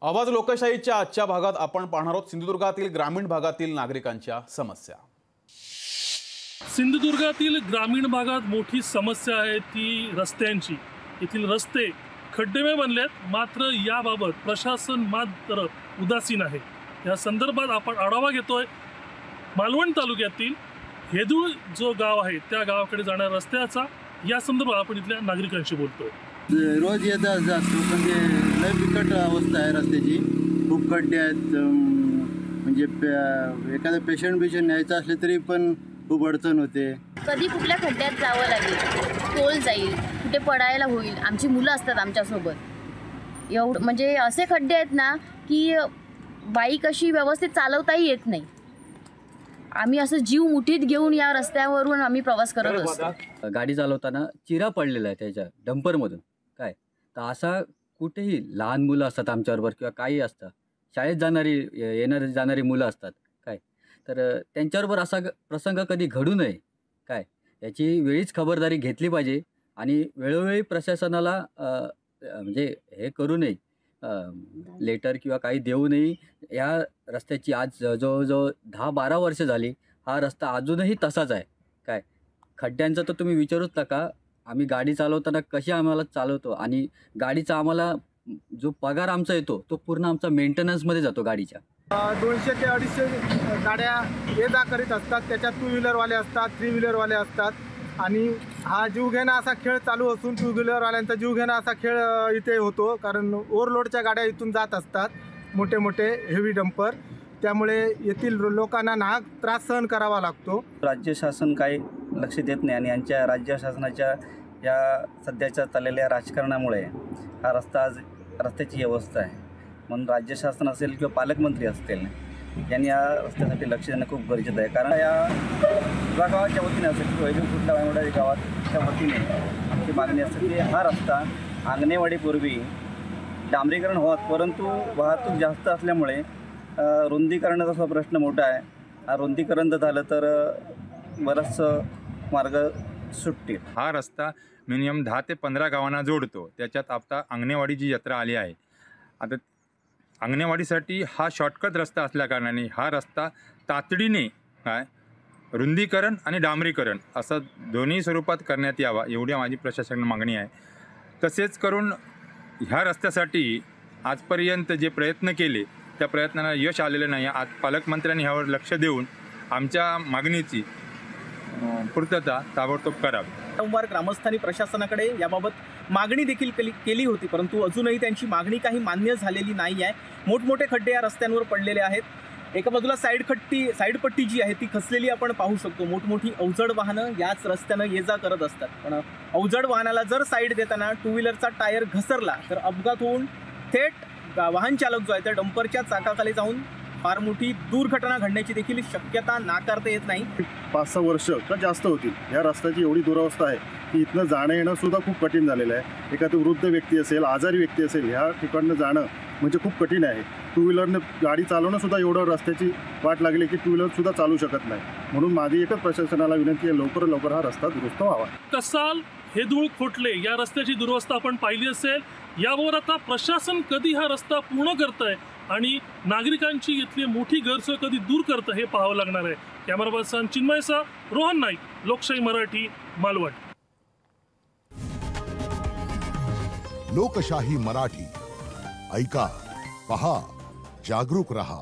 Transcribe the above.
आवाज लोकशाहीच्या आजच्या भागात आपण पाहणार आहोत सिंधुदुर्गातील ग्रामीण भागातील नागरिकांच्या समस्या। सिंधुदुर्गातील ग्रामीण भागात मोठी समस्या आहे ती रस्त्यांची। येथील रस्ते खड्डेमय बनलेत, मात्र याबाबत प्रशासन मात्र उदासीन आहे। या संदर्भात आपण आढावा घेतोय। मालवण तालुक्यातील हेदूळ जो गाव आहे त्या गावाकडे जाणाऱ्या रस्त्याचा या संदर्भात आपण इथल्या नागरिकांशी बोलतोय। रोज येतात जातो, म्हणजे लय बिकट अवस्था आहे रस्त्याची। खूप खड्डे आहेत, म्हणजे एखादा पेशंट न्यायचा असले तरी पण खूप अडचण होते। कधी कुठल्या खड्ड्यात जावं लागेल, तोल जाईल, कुठे पडायला होईल। आमची मुलं असतात आमच्यासोबत। एवढं म्हणजे असे खड्डे आहेत ना की बाईक अशी व्यवस्थित चालवताही येत नाही। आम्ही असं जीव मुठीत घेऊन या रस्त्यावरून आम्ही प्रवास करत असतो। गाडी चालवताना चिरा पडलेला आहे त्याच्या डंपरमधून। काय तर असा कुठेही लहान मुलं असतात आमच्याबरोबर किंवा काही असतं, शाळेत जाणारी येणारी जाणारी मुलं असतात काय, तर त्यांच्याबरोबर असा प्रसंग कधी घडू नये काय, याची वेळीच खबरदारी घेतली पाहिजे। आणि वेळोवेळी प्रशासनाला म्हणजे हे करू नये, लेटर किंवा काही देऊ नये। या रस्त्याची आज जवळजवळ 10-12 वर्ष झाली, हा रस्ता अजूनही तसाच आहे काय। खड्ड्यांचं तर तुम्ही विचारूच नका। आम्ही गाडी चालवताना कशी आम्हाला चालवतो, आणि गाडीचा आम्हाला जो पगार आमचा येतो तो पूर्ण आमचा मेंटेनन्समध्ये जातो गाडीच्या। 200 ते 250 गाड्या ये जा करीत असतात, त्याच्यात 2 व्हीलरवाले असतात, 3 व्हीलरवाले असतात। आणि हा जीवघेणा असा खेळ चालू असून 2 व्हीलरवाल्यांचा जीवघेणा असा खेळ इथे होतो, कारण ओव्हरलोडच्या गाड्या इथून जात असतात, मोठे मोठे हेवी डंपर। त्यामुळे येथील लोकांना नाहक त्रास सहन करावा लागतो। राज्य शासन काही लक्ष देत नाही, आणि यांच्या राज्य शासनाच्या या सध्याच्या चाललेल्या राजकारणामुळे हा रस्ता आज रस्त्याची अवस्था आहे। म्हणून राज्य शासन असेल किंवा पालकमंत्री असतील, यांनी या रस्त्यासाठी लक्ष देणं खूप गरजेचं आहे। कारण या गावाच्या वतीने असेल किंवा कुठल्या वायवडा गावाच्या वतीने आमची मागणी असते की हा रस्ता अंगणेवाडीपूर्वी डांबरीकरण होत, परंतु वाहतूक जास्त असल्यामुळे रुंदीकरणाचा सुद्धा प्रश्न मोठा आहे। हा रुंदीकरण जर झालं तर बरंचसं मार्ग सुटतील। हा रस्ता मिनिमम 10 ते 15 गावांना जोडतो। त्याच्यात आता अंगणेवाडीची जत्रा आली आहे। आता अंगणेवाडीसाठी हा शॉर्टकट रस्ता असल्याकारणाने हा रस्ता तातडीने काय रुंदीकरण आणि डांबरीकरण असं दोन्ही स्वरूपात करण्यात यावा, एवढी माझी प्रशासनाला मागणी आहे। तसेच करून ह्या रस्त्यासाठी आजपर्यंत जे प्रयत्न केले त्या प्रयत्नांना यश आलेलं नाही। आज पालकमंत्र्यांनी ह्यावर लक्ष देऊन आमच्या मागणीची पूर्तता ताबडतोब करावी। वारंवार ग्रामस्थांनी प्रशासनाकडे याबाबत मागणी देखील केली होती, परंतु अजूनही त्यांची मागणी काही मान्य झालेली नाही आहे। मोठमोठे खड्डे या रस्त्यांवर पडलेले आहेत। एका बाजूला साईडपट्टी जी आहे ती खचलेली आपण पाहू शकतो। मोठमोठी अवजड वाहनं याच रस्त्यानं ये जा करत असतात, पण अवजड वाहनाला जर साईड देताना 2 व्हीलरचा टायर घसरला तर अपघात होऊन थेट वाहन चालक जो आहे त्या डंपरच्या चाकाखाली जाऊन फार मोठी दुर्घटना घडण्याची देखील शक्यता नाकारता येत नाही। 5-6 वर्ष का जास्त होतील या रस्त्याची एवढी दुरावस्था आहे की इथनं जाणं येणं सुद्धा खूप कठीण झालेलं आहे। एखादी वृद्ध व्यक्ती असेल, आजारी व्यक्ती असेल, ह्या ठिकाणं जाणं म्हणजे खूप कठीण आहे। 2 व्हीलरने गाडी चालवणं सुद्धा एवढं रस्त्याची वाट लागली की 2 व्हीलर सुद्धा चालू शकत नाही। म्हणून माझी एकच प्रशासनाला विनंती आहे, लवकरात लवकर हा रस्ता दुरुस्त व्हावा। कसाल हेदूळ खोटले या रस्त्याची दुरवस्था आपण पाहिली असेल। यावर आता प्रशासन कधी हा रस्ता पूर्ण करतंय आणि नागरिकांची इथली मोठी गैरसोय कधी दूर करतं हे पाहावं लागणार आहे। कॅमेरा पर्सन चिन्मयसह रोहन नाईक, लोकशाही मराठी, मालवण। लोकशाही मराठी ऐका, पहा, जागरूक रहा।